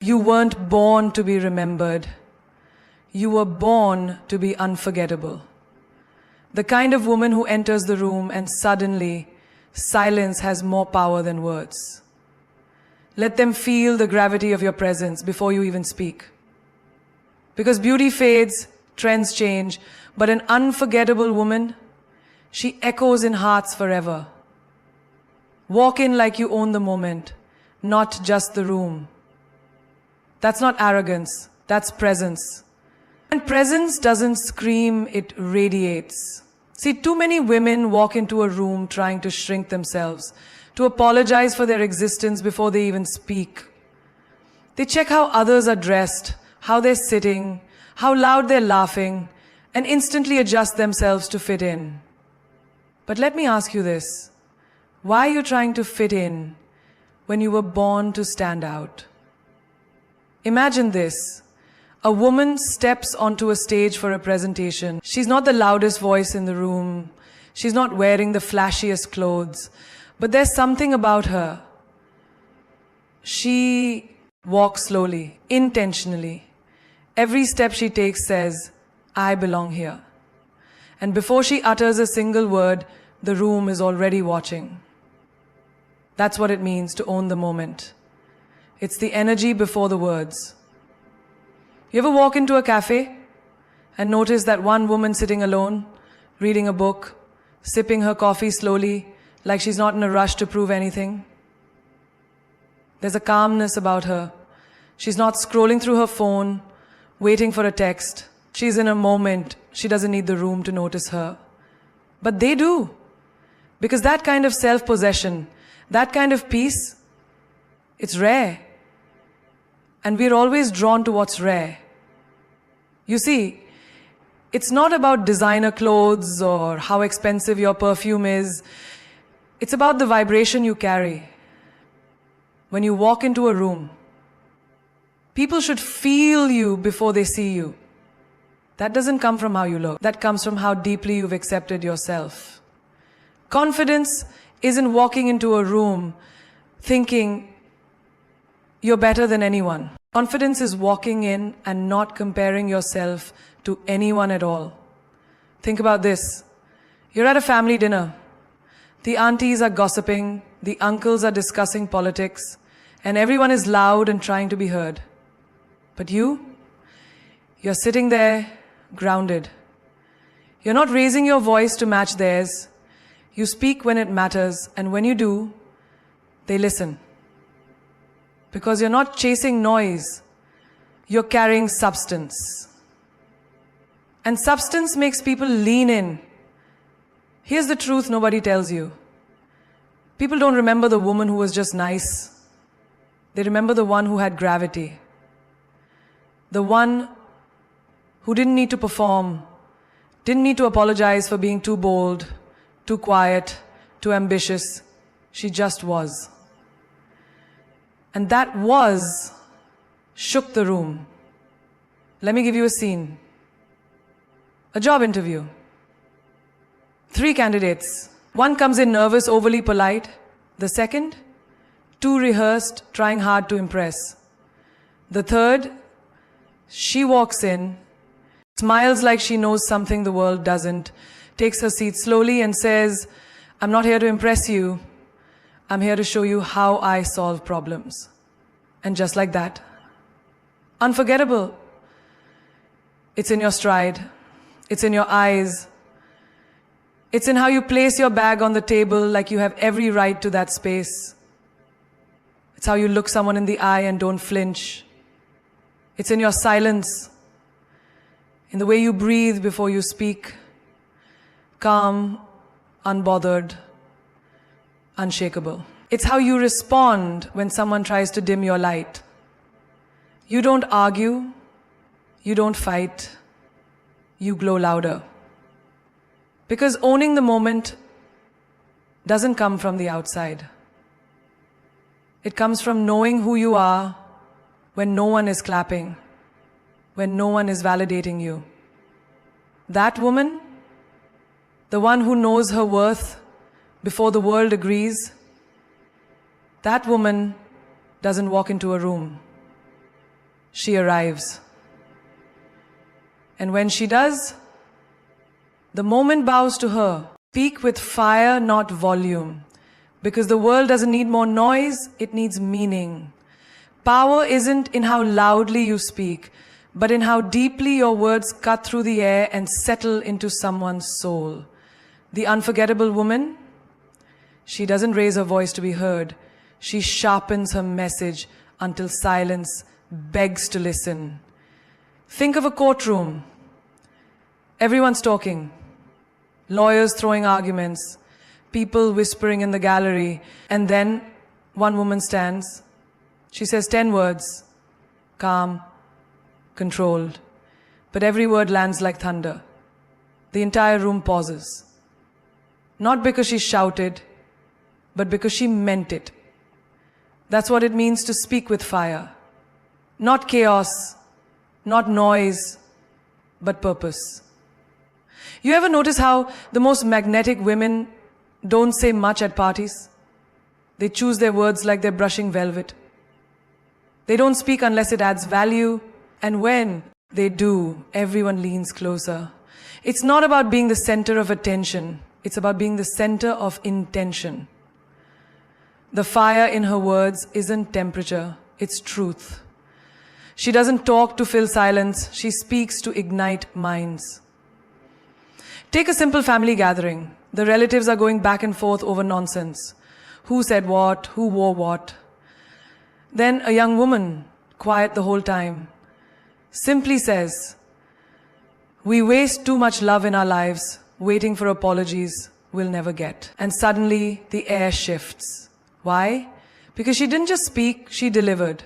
You weren't born to be remembered. You were born to be unforgettable. The kind of woman who enters the room and suddenly silence has more power than words. Let them feel the gravity of your presence before you even speak. Because beauty fades, trends change, but an unforgettable woman, she echoes in hearts forever. Walk in like you own the moment, not just the room. That's not arrogance, that's presence. And presence doesn't scream, it radiates. See, too many women walk into a room trying to shrink themselves, to apologize for their existence before they even speak. They check how others are dressed, how they're sitting, how loud they're laughing, and instantly adjust themselves to fit in. But let me ask you this. Why are you trying to fit in when you were born to stand out? Imagine this. A woman steps onto a stage for a presentation. She's not the loudest voice in the room. She's not wearing the flashiest clothes. But there's something about her. She walks slowly, intentionally. Every step she takes says, I belong here. And before she utters a single word, the room is already watching. That's what it means to own the moment. It's the energy before the words. You ever walk into a cafe and notice that one woman sitting alone, reading a book, sipping her coffee slowly, like she's not in a rush to prove anything? There's a calmness about her. She's not scrolling through her phone, waiting for a text. She's in a moment. She doesn't need the room to notice her. But they do. Because that kind of self-possession, that kind of peace, it's rare. And we're always drawn to what's rare. You see, it's not about designer clothes or how expensive your perfume is. It's about the vibration you carry. When you walk into a room, people should feel you before they see you. That doesn't come from how you look. That comes from how deeply you've accepted yourself. Confidence isn't walking into a room thinking you're better than anyone. Confidence is walking in and not comparing yourself to anyone at all. Think about this. You're at a family dinner. The aunties are gossiping, the uncles are discussing politics, and everyone is loud and trying to be heard. But you're sitting there, grounded. You're not raising your voice to match theirs. You speak when it matters, and when you do, they listen. Because you're not chasing noise, you're carrying substance. And substance makes people lean in. Here's the truth nobody tells you. People don't remember the woman who was just nice. They remember the one who had gravity. The one who didn't need to perform, didn't need to apologize for being too bold, too quiet, too ambitious. She just was. And that was shook the room. Let me give you a scene. A job interview. 3 candidates. One comes in nervous, overly polite. The second, too rehearsed, trying hard to impress. The third, she walks in, smiles like she knows something the world doesn't, takes her seat slowly and says, I'm not here to impress you. I'm here to show you how I solve problems. And just like that, unforgettable. It's in your stride. It's in your eyes. It's in how you place your bag on the table like you have every right to that space. It's how you look someone in the eye and don't flinch. It's in your silence, in the way you breathe before you speak. Calm, unbothered, unshakable. It's how you respond when someone tries to dim your light. You don't argue, you don't fight, you glow louder. Because owning the moment doesn't come from the outside. It comes from knowing who you are when no one is clapping, when no one is validating you. That woman, the one who knows her worth before the world agrees, that woman doesn't walk into a room. she arrives. And when she does, the moment bows to her. Speak with fire, not volume. Because the world doesn't need more noise, it needs meaning. Power isn't in how loudly you speak, but in how deeply your words cut through the air and settle into someone's soul. The unforgettable woman, she doesn't raise her voice to be heard. She sharpens her message until silence begs to listen. Think of a courtroom. Everyone's talking. Lawyers throwing arguments. People whispering in the gallery. And then one woman stands. She says 10 words. Calm, controlled. But every word lands like thunder. The entire room pauses. Not because she shouted, but because she meant it. That's what it means to speak with fire. Not chaos, not noise, but purpose. You ever notice how the most magnetic women don't say much at parties? They choose their words like they're brushing velvet. They don't speak unless it adds value, and when they do, everyone leans closer. It's not about being the center of attention. It's about being the center of intention. The fire in her words isn't temperature, it's truth. She doesn't talk to fill silence, she speaks to ignite minds. Take a simple family gathering. The relatives are going back and forth over nonsense. Who said what? Who wore what? Then a young woman, quiet the whole time, simply says, "We waste too much love in our lives, waiting for apologies we'll never get." And suddenly the air shifts. Why? Because she didn't just speak, she delivered.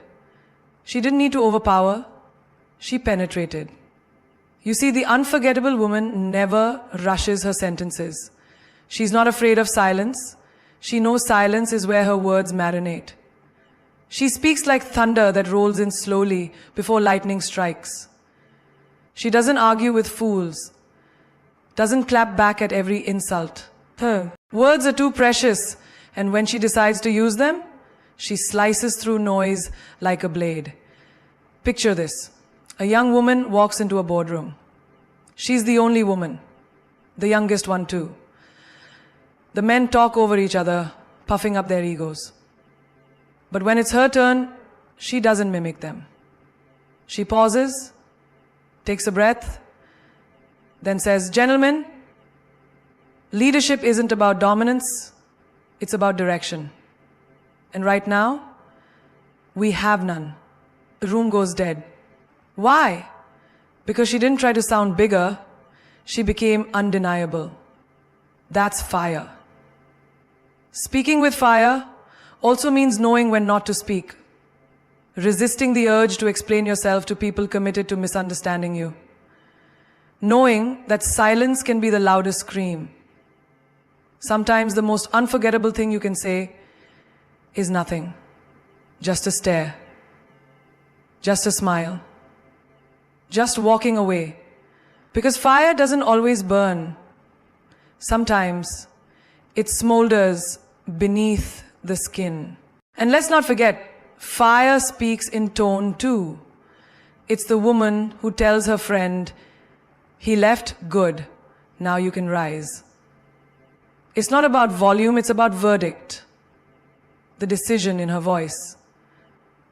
She didn't need to overpower, she penetrated. You see, the unforgettable woman never rushes her sentences. She's not afraid of silence. She knows silence is where her words marinate. She speaks like thunder that rolls in slowly before lightning strikes. She doesn't argue with fools, doesn't clap back at every insult. Her words are too precious, and when she decides to use them, she slices through noise like a blade. Picture this. A young woman walks into a boardroom. She's the only woman, the youngest one too. The men talk over each other, puffing up their egos. But when it's her turn, she doesn't mimic them. She pauses, takes a breath, then says, "Gentlemen, leadership isn't about dominance, it's about direction. And right now, we have none." The room goes dead. Why? Because she didn't try to sound bigger, she became undeniable. That's fire. Speaking with fire also means knowing when not to speak, resisting the urge to explain yourself to people committed to misunderstanding you, knowing that silence can be the loudest scream. Sometimes the most unforgettable thing you can say is nothing, just a stare, just a smile, just walking away. Because fire doesn't always burn. Sometimes it smolders beneath the skin. And let's not forget, fire speaks in tone too. It's the woman who tells her friend, "He left good, now you can rise." It's not about volume, it's about verdict. The decision in her voice.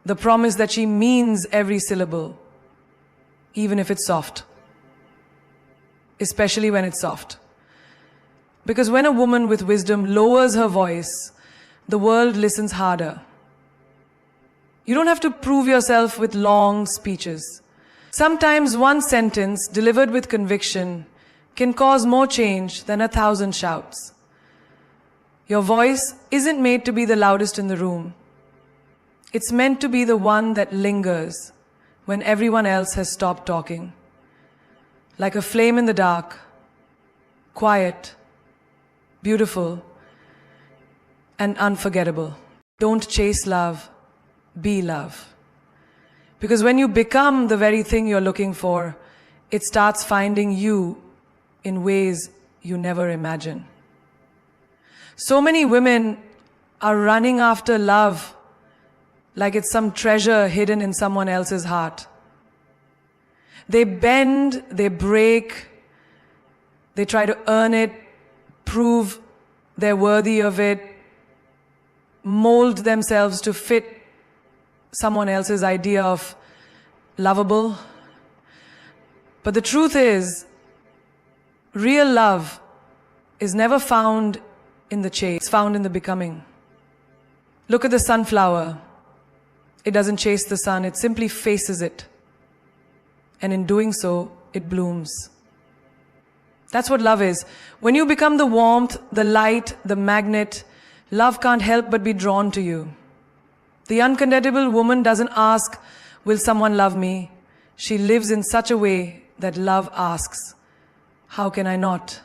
The promise that she means every syllable, even if it's soft. Especially when it's soft. Because when a woman with wisdom lowers her voice, the world listens harder. You don't have to prove yourself with long speeches. Sometimes one sentence delivered with conviction can cause more change than 1,000 shouts. Your voice isn't made to be the loudest in the room. It's meant to be the one that lingers when everyone else has stopped talking. Like a flame in the dark, quiet, beautiful, and unforgettable. Don't chase love, be love. Because when you become the very thing you're looking for, it starts finding you in ways you never imagined. So many women are running after love, like it's some treasure hidden in someone else's heart. They bend, they break, they try to earn it, prove they're worthy of it, mold themselves to fit someone else's idea of lovable. But the truth is, real love is never found in the chase, it's found in the becoming. Look at the sunflower. It doesn't chase the sun, it simply faces it. And in doing so, it blooms. That's what love is. When you become the warmth, the light, the magnet, love can't help but be drawn to you. The unforgettable woman doesn't ask, will someone love me? She lives in such a way that love asks, how can I not?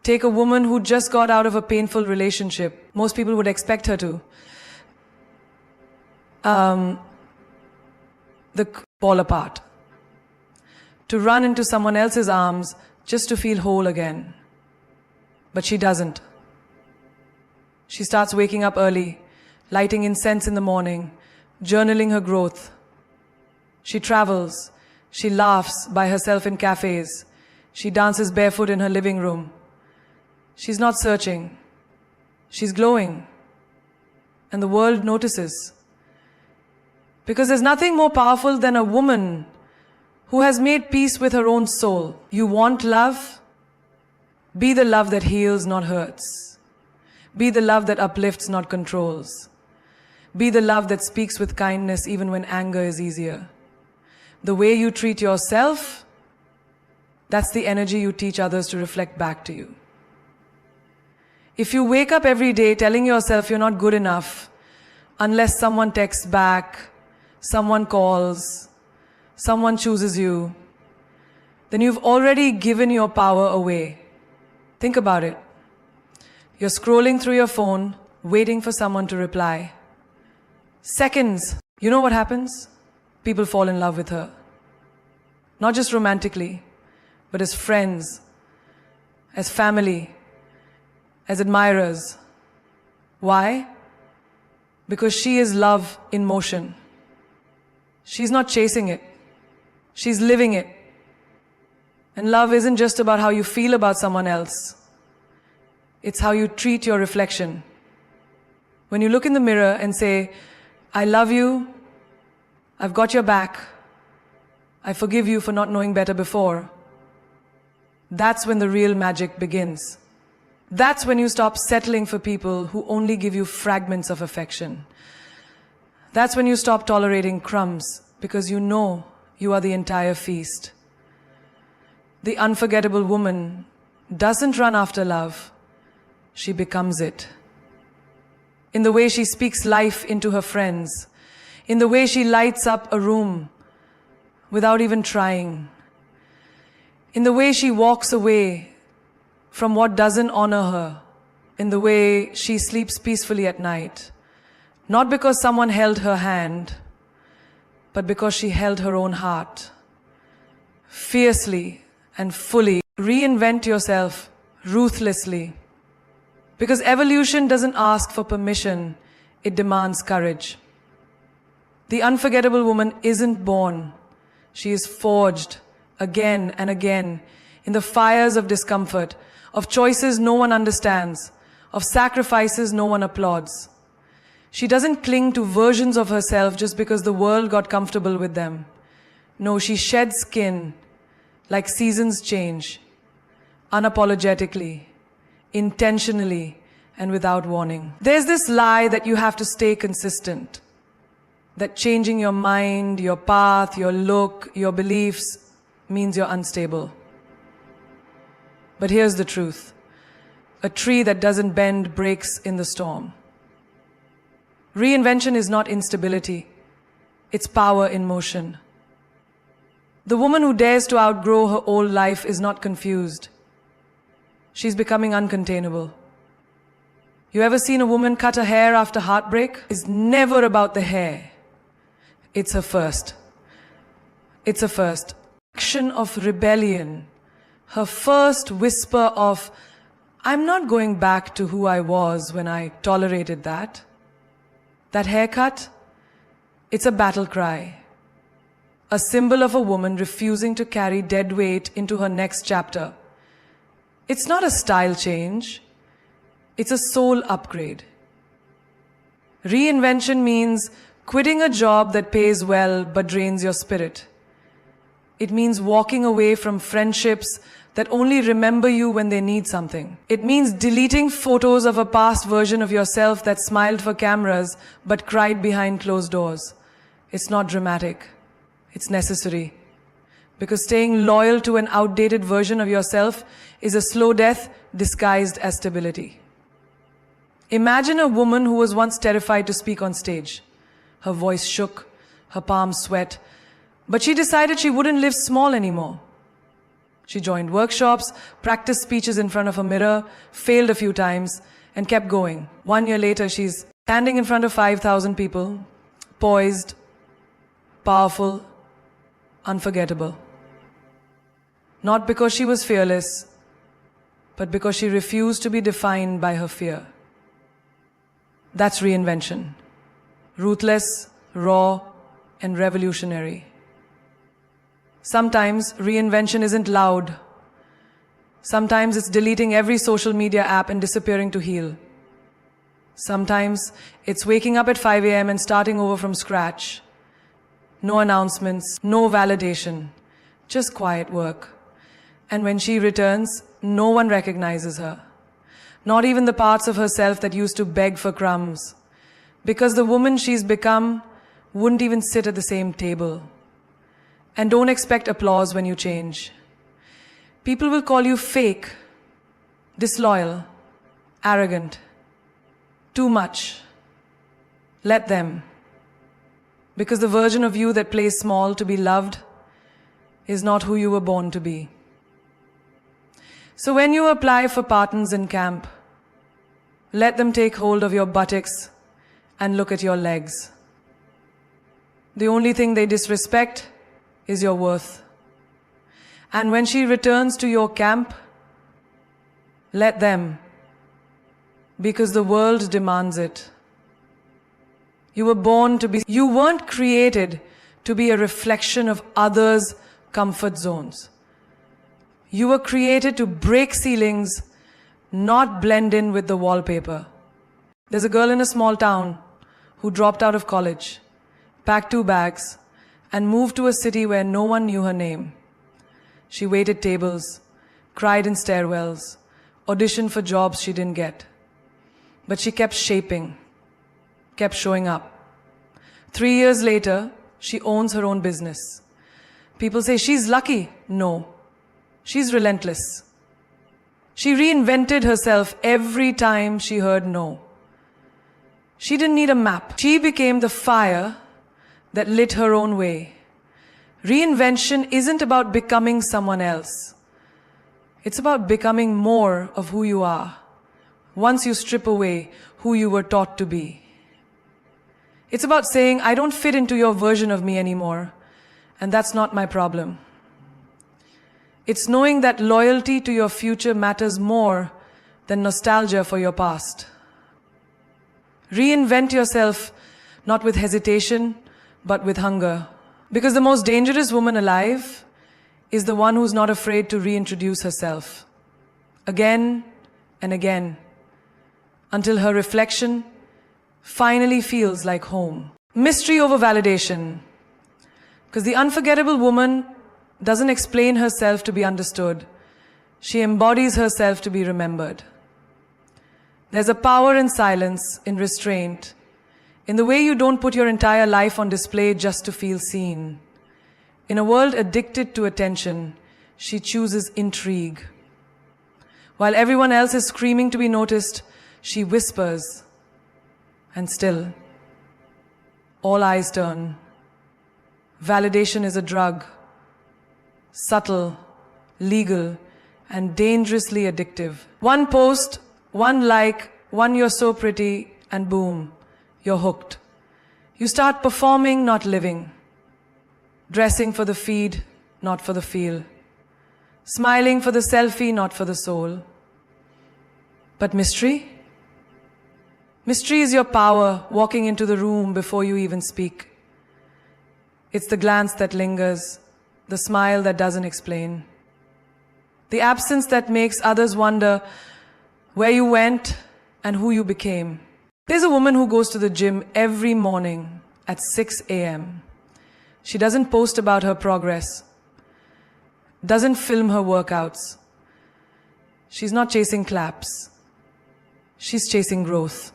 Take a woman who just got out of a painful relationship. Most people would expect her to. Fall apart. To run into someone else's arms just to feel whole again. But she doesn't. She starts waking up early, lighting incense in the morning, journaling her growth. She travels. She laughs by herself in cafes. She dances barefoot in her living room. She's not searching. She's glowing. And the world notices. Because there's nothing more powerful than a woman who has made peace with her own soul. You want love? Be the love that heals, not hurts. Be the love that uplifts, not controls. Be the love that speaks with kindness even when anger is easier. The way you treat yourself, that's the energy you teach others to reflect back to you. If you wake up every day telling yourself you're not good enough, unless someone texts back, someone calls, someone chooses you, then you've already given your power away. Think about it. You're scrolling through your phone, waiting for someone to reply. Seconds. You know what happens? People fall in love with her. Not just romantically, but as friends, as family, as admirers. Why? Because she is love in motion. She's not chasing it. She's living it. And love isn't just about how you feel about someone else. It's how you treat your reflection. When you look in the mirror and say, I love you, I've got your back, I forgive you for not knowing better before, that's when the real magic begins. That's when you stop settling for people who only give you fragments of affection. That's when you stop tolerating crumbs because you know you are the entire feast. The unforgettable woman doesn't run after love, she becomes it. In the way she speaks life into her friends, in the way she lights up a room without even trying, in the way she walks away from what doesn't honor her, in the way she sleeps peacefully at night, not because someone held her hand, but because she held her own heart. Fiercely and fully reinvent yourself ruthlessly. Because evolution doesn't ask for permission, it demands courage. The unforgettable woman isn't born. She is forged again and again in the fires of discomfort, of choices no one understands, of sacrifices no one applauds. She doesn't cling to versions of herself just because the world got comfortable with them. No, she sheds skin like seasons change, unapologetically, intentionally, and without warning. There's this lie that you have to stay consistent, that changing your mind, your path, your look, your beliefs means you're unstable. But here's the truth. A tree that doesn't bend breaks in the storm. Reinvention is not instability. It's power in motion. The woman who dares to outgrow her old life is not confused. She's becoming uncontainable. You ever seen a woman cut her hair after heartbreak? It's never about the hair. It's her first. It's a first action of rebellion. Her first whisper of, I'm not going back to who I was when I tolerated that. That haircut, It's a battle cry, a symbol of a woman refusing to carry dead weight into her next chapter. It's not a style change, it's a soul upgrade. Reinvention means quitting a job that pays well but drains your spirit. It means walking away from friendships that only remember you when they need something. It means deleting photos of a past version of yourself that smiled for cameras but cried behind closed doors. It's not dramatic. It's necessary. Because staying loyal to an outdated version of yourself is a slow death disguised as stability. Imagine a woman who was once terrified to speak on stage. Her voice shook, her palms sweat, but she decided she wouldn't live small anymore. She joined workshops, practiced speeches in front of a mirror, failed a few times, and kept going. 1 year later, she's standing in front of 5,000 people, poised, powerful, unforgettable. Not because she was fearless, but because she refused to be defined by her fear. That's reinvention. Ruthless, raw, and revolutionary. Sometimes reinvention isn't loud. Sometimes it's deleting every social media app and disappearing to heal. Sometimes it's waking up at 5 a.m. and starting over from scratch. No announcements, no validation, just quiet work. And when she returns, no one recognizes her. Not even the parts of herself that used to beg for crumbs. Because the woman she's become wouldn't even sit at the same table. And don't expect applause when you change. People will call you fake, disloyal, arrogant, too much. Let them. Because the version of you that plays small to be loved is not who you were born to be. So when you apply for partners in camp, let them take hold of your buttocks and look at your legs. The only thing they disrespect is your worth. And when she returns to your camp, let them, because the world demands it. You were born to be, you weren't created to be a reflection of others' comfort zones. You were created to break ceilings, not blend in with the wallpaper. There's a girl in a small town who dropped out of college, packed 2 bags, and moved to a city where no one knew her name. She waited tables, cried in stairwells, auditioned for jobs she didn't get. But she kept shaping, kept showing up. 3 years later, she owns her own business. People say she's lucky. No, she's relentless. She reinvented herself every time she heard no. She didn't need a map. She became the fire that lit her own way. Reinvention isn't about becoming someone else. It's about becoming more of who you are, once you strip away who you were taught to be. It's about saying, I don't fit into your version of me anymore, and that's not my problem. It's knowing that loyalty to your future matters more than nostalgia for your past. Reinvent yourself, not with hesitation, but with hunger. Because the most dangerous woman alive is the one who's not afraid to reintroduce herself. Again and again. Until her reflection finally feels like home. Mystery over validation. Because the unforgettable woman doesn't explain herself to be understood. She embodies herself to be remembered. There's a power in silence, in restraint, in the way you don't put your entire life on display just to feel seen. In a world addicted to attention, she chooses intrigue. While everyone else is screaming to be noticed, she whispers. And still, all eyes turn. Validation is a drug. Subtle, legal, and dangerously addictive. One post, one like, one you're so pretty, and boom, you're hooked. You start performing, not living. Dressing for the feed, not for the feel. Smiling for the selfie, not for the soul. But mystery? Mystery is your power walking into the room before you even speak. It's the glance that lingers, the smile that doesn't explain, the absence that makes others wonder where you went and who you became. There's a woman who goes to the gym every morning at 6 a.m. She doesn't post about her progress, doesn't film her workouts. She's not chasing claps. She's chasing growth.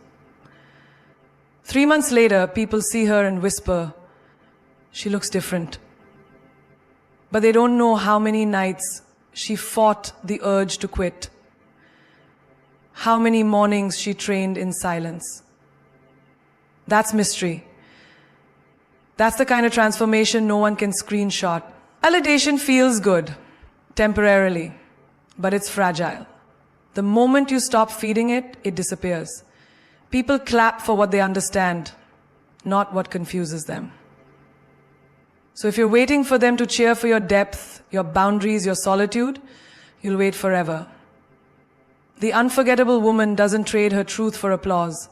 3 months later, people see her and whisper, she looks different. But they don't know how many nights she fought the urge to quit. How many mornings she trained in silence. That's mystery. That's the kind of transformation no one can screenshot. Validation feels good, temporarily, but it's fragile. The moment you stop feeding it, it disappears. People clap for what they understand, not what confuses them. So if you're waiting for them to cheer for your depth, your boundaries, your solitude, you'll wait forever. The unforgettable woman doesn't trade her truth for applause.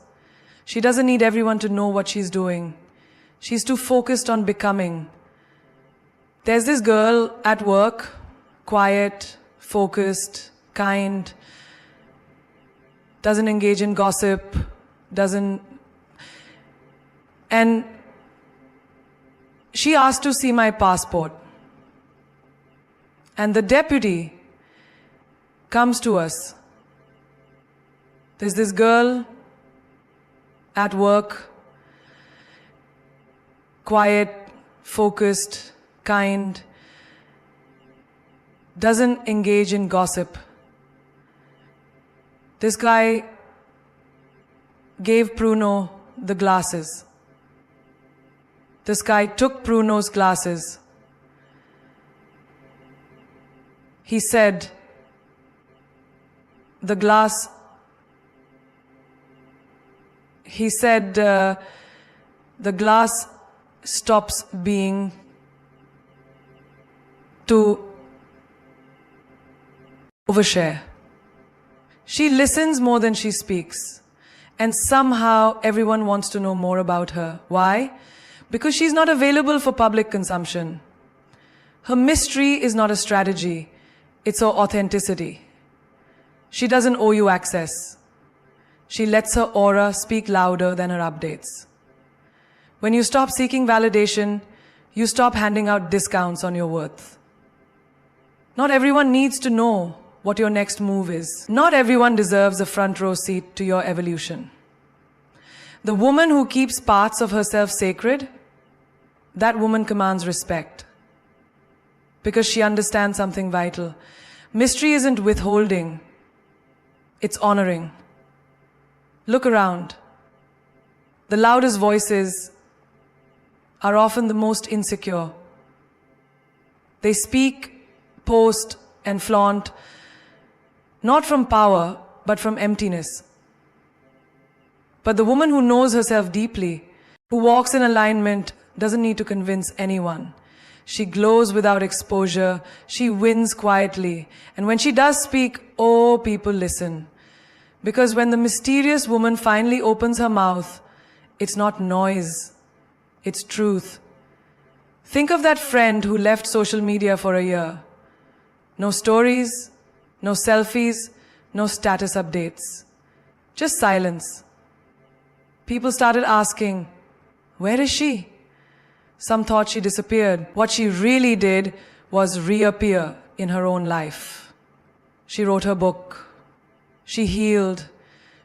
She doesn't need everyone to know what she's doing. She's too focused on becoming. There's this girl at work, quiet, focused, kind, doesn't engage in gossip, and she asked to see my passport. And the deputy comes to us. There's this girl at work, quiet, focused, kind, doesn't engage in gossip. This guy gave Bruno the glasses. This guy took Bruno's glasses. He said, the glass stops being to overshare. She listens more than she speaks. And somehow everyone wants to know more about her. Why? Because she's not available for public consumption. Her mystery is not a strategy. It's her authenticity. She doesn't owe you access. She lets her aura speak louder than her updates. When you stop seeking validation, you stop handing out discounts on your worth. Not everyone needs to know what your next move is. Not everyone deserves a front row seat to your evolution. The woman who keeps parts of herself sacred, that woman commands respect. Because she understands something vital. Mystery isn't withholding, it's honoring. Look around. The loudest voices are often the most insecure. They speak, post, and flaunt, not from power, but from emptiness. But the woman who knows herself deeply, who walks in alignment, doesn't need to convince anyone. She glows without exposure. She wins quietly. And when she does speak, oh, people listen. Because when the mysterious woman finally opens her mouth, it's not noise, it's truth. Think of that friend who left social media for a year. No stories, no selfies, no status updates. Just silence. People started asking, where is she? Some thought she disappeared. What she really did was reappear in her own life. She wrote her book. She healed.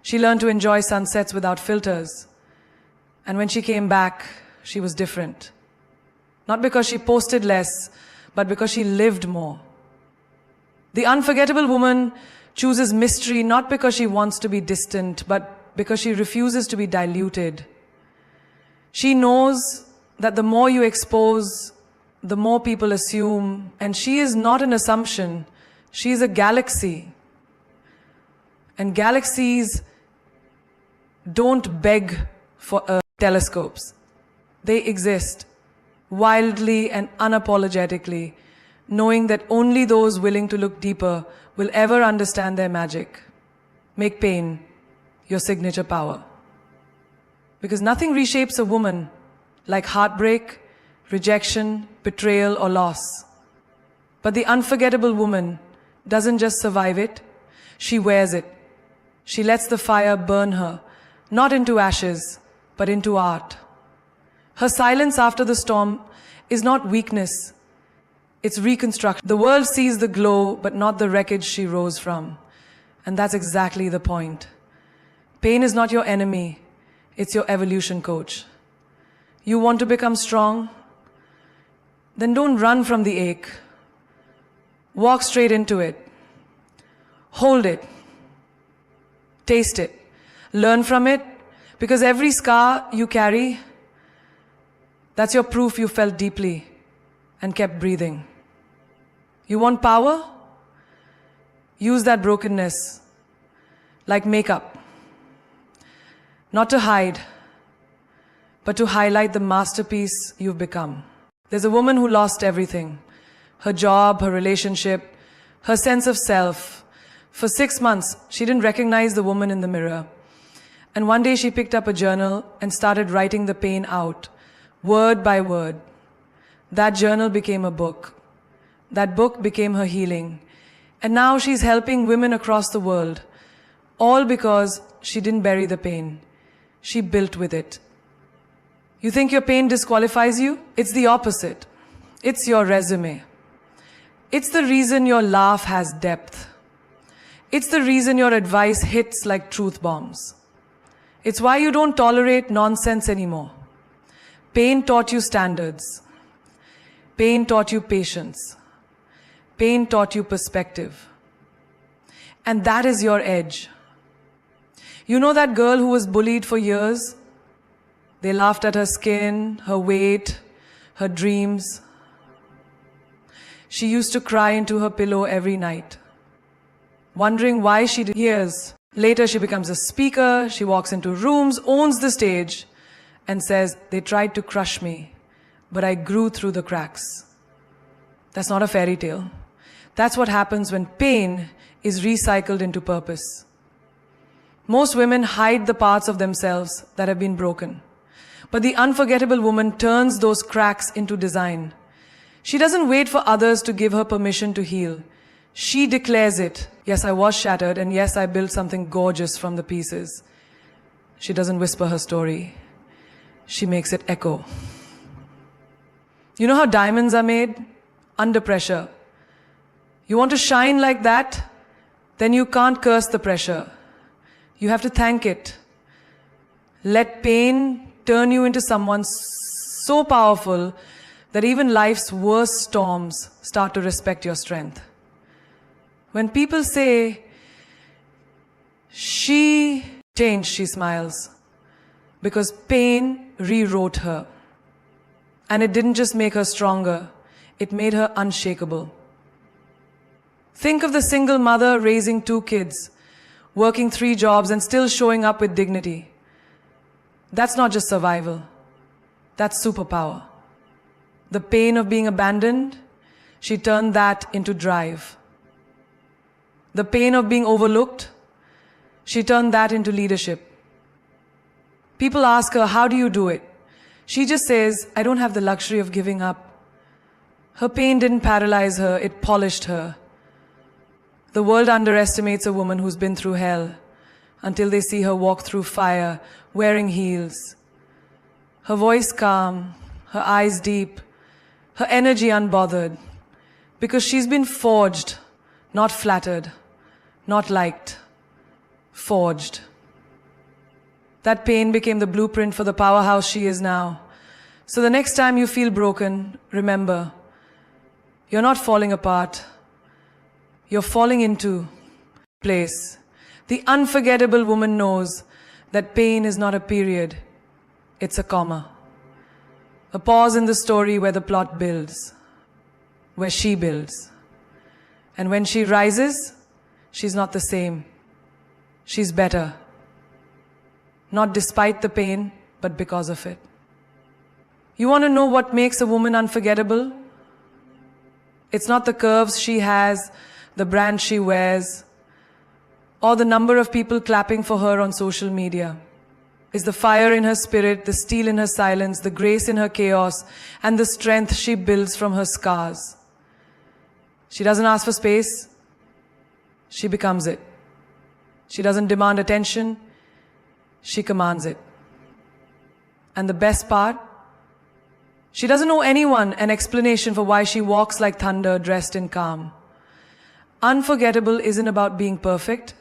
She learned to enjoy sunsets without filters. And when she came back, she was different. Not because she posted less, but because she lived more. The unforgettable woman chooses mystery not because she wants to be distant, but because she refuses to be diluted. She knows that the more you expose, the more people assume, and she is not an assumption, she is a galaxy. And galaxies don't beg for telescopes. They exist wildly and unapologetically, knowing that only those willing to look deeper will ever understand their magic. Make pain your signature power. Because nothing reshapes a woman like heartbreak, rejection, betrayal, or loss. But the unforgettable woman doesn't just survive it, she wears it. She lets the fire burn her, not into ashes, but into art. Her silence after the storm is not weakness, it's reconstruction. The world sees the glow, but not the wreckage she rose from. And that's exactly the point. Pain is not your enemy, it's your evolution coach. You want to become strong? Then don't run from the ache. Walk straight into it. Hold it. Taste it. Learn from it, because every scar you carry, that's your proof you felt deeply and kept breathing. You want power? Use that brokenness like makeup. Not to hide, but to highlight the masterpiece you've become. There's a woman who lost everything. Her job, her relationship, her sense of self. For 6 months, she didn't recognize the woman in the mirror. And one day she picked up a journal and started writing the pain out, word by word. That journal became a book. That book became her healing. And now she's helping women across the world, all because she didn't bury the pain. She built with it. You think your pain disqualifies you? It's the opposite. It's your resume. It's the reason your laugh has depth. It's the reason your advice hits like truth bombs. It's why you don't tolerate nonsense anymore. Pain taught you standards. Pain taught you patience. Pain taught you perspective. And that is your edge. You know that girl who was bullied for years? They laughed at her skin, her weight, her dreams. She used to cry into her pillow every night, wondering why she did. Years later, she becomes a speaker, she walks into rooms, owns the stage, and says, "They tried to crush me, but I grew through the cracks." That's not a fairy tale. That's what happens when pain is recycled into purpose. Most women hide the parts of themselves that have been broken. But the unforgettable woman turns those cracks into design. She doesn't wait for others to give her permission to heal. She declares it. Yes, I was shattered, and yes, I built something gorgeous from the pieces. She doesn't whisper her story. She makes it echo. You know how diamonds are made? Under pressure. You want to shine like that? Then you can't curse the pressure. You have to thank it. Let pain turn you into someone so powerful that even life's worst storms start to respect your strength. When people say, "She changed," she smiles, because pain rewrote her. And it didn't just make her stronger, it made her unshakable. Think of the single mother raising 2 kids, working 3 jobs and still showing up with dignity. That's not just survival. That's superpower. The pain of being abandoned, she turned that into drive. The pain of being overlooked, she turned that into leadership. People ask her, "How do you do it?" She just says, "I don't have the luxury of giving up." Her pain didn't paralyze her, it polished her. The world underestimates a woman who's been through hell until they see her walk through fire, wearing heels. Her voice calm, her eyes deep, her energy unbothered, because she's been forged, not flattered, not liked, forged. That pain became the blueprint for the powerhouse she is now. So the next time you feel broken, remember, you're not falling apart. You're falling into place. The unforgettable woman knows that pain is not a period, it's a comma. A pause in the story where the plot builds, where she builds. And when she rises, she's not the same. She's better. Not despite the pain, but because of it. You want to know what makes a woman unforgettable? It's not the curves she has, the brand she wears, or the number of people clapping for her on social media. is the fire in her spirit, the steel in her silence, the grace in her chaos, and the strength she builds from her scars. She doesn't ask for space, she becomes it. She doesn't demand attention, she commands it. And the best part, she doesn't owe anyone an explanation for why she walks like thunder dressed in calm. Unforgettable isn't about being perfect.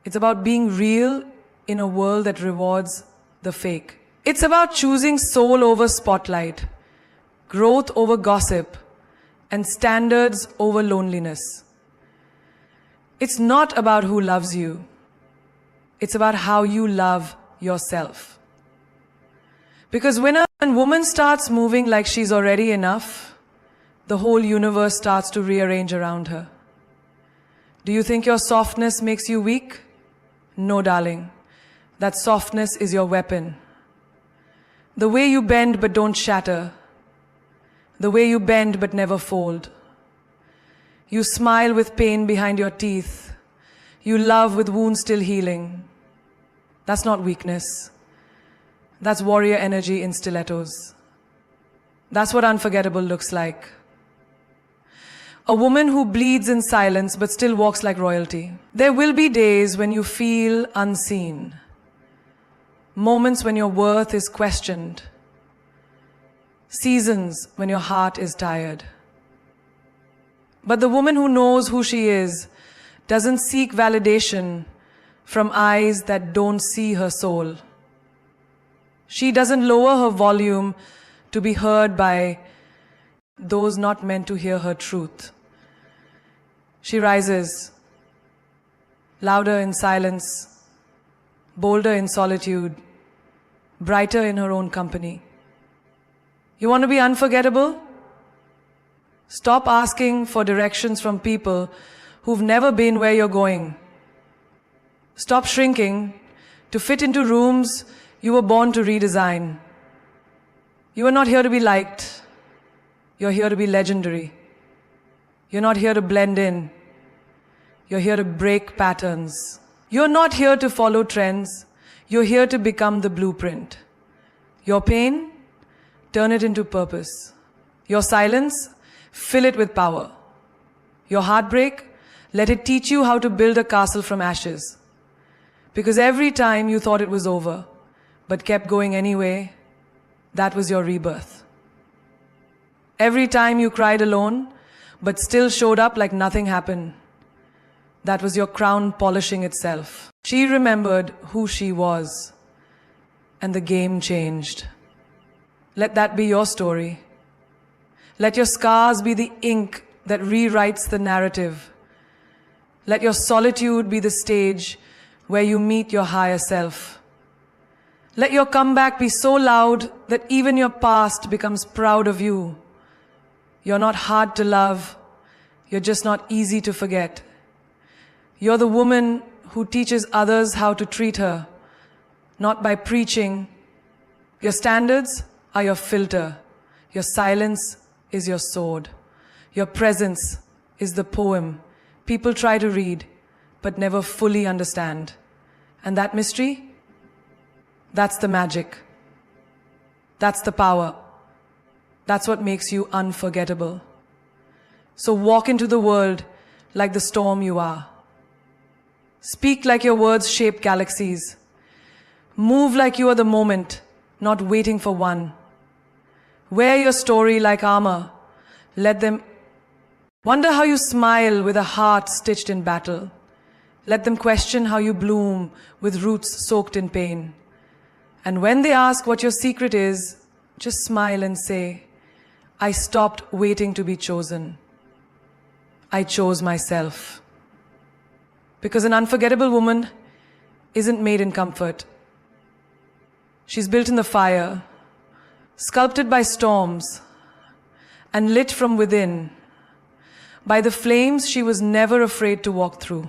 It's about being real in a world that rewards the fake. It's about choosing soul over spotlight, growth over gossip, and standards over loneliness. It's not about who loves you. It's about how you love yourself. Because when a woman starts moving like she's already enough, the whole universe starts to rearrange around her. Do you think your softness makes you weak? No, darling. That softness is your weapon. The way you bend but don't shatter. The way you bend but never fold. You smile with pain behind your teeth. You love with wounds still healing. That's not weakness. That's warrior energy in stilettos. That's what unforgettable looks like. A woman who bleeds in silence but still walks like royalty. There will be days when you feel unseen. Moments when your worth is questioned. Seasons when your heart is tired. But the woman who knows who she is doesn't seek validation from eyes that don't see her soul. She doesn't lower her volume to be heard by those not meant to hear her truth. She rises, louder in silence, bolder in solitude, brighter in her own company. You want to be unforgettable? Stop asking for directions from people who've never been where you're going. Stop shrinking to fit into rooms you were born to redesign. You are not here to be liked. You're here to be legendary. You're not here to blend in. You're here to break patterns. You're not here to follow trends. You're here to become the blueprint. Your pain, turn it into purpose. Your silence, fill it with power. Your heartbreak, let it teach you how to build a castle from ashes. Because every time you thought it was over, but kept going anyway, that was your rebirth. Every time you cried alone, but still showed up like nothing happened, that was your crown polishing itself. She remembered who she was, and the game changed. Let that be your story. Let your scars be the ink that rewrites the narrative. Let your solitude be the stage where you meet your higher self. Let your comeback be so loud that even your past becomes proud of you. You're not hard to love. You're just not easy to forget. You're the woman who teaches others how to treat her, not by preaching. Your standards are your filter. Your silence is your sword. Your presence is the poem people try to read, but never fully understand. And that mystery? That's the magic. That's the power. That's what makes you unforgettable. So walk into the world like the storm you are. Speak like your words shape galaxies. Move like you are the moment, not waiting for one. Wear your story like armor. Let them wonder how you smile with a heart stitched in battle. Let them question how you bloom with roots soaked in pain. And when they ask what your secret is, just smile and say, I stopped waiting to be chosen. I chose myself. Because an unforgettable woman isn't made in comfort. She's built in the fire, sculpted by storms, and lit from within by the flames she was never afraid to walk through.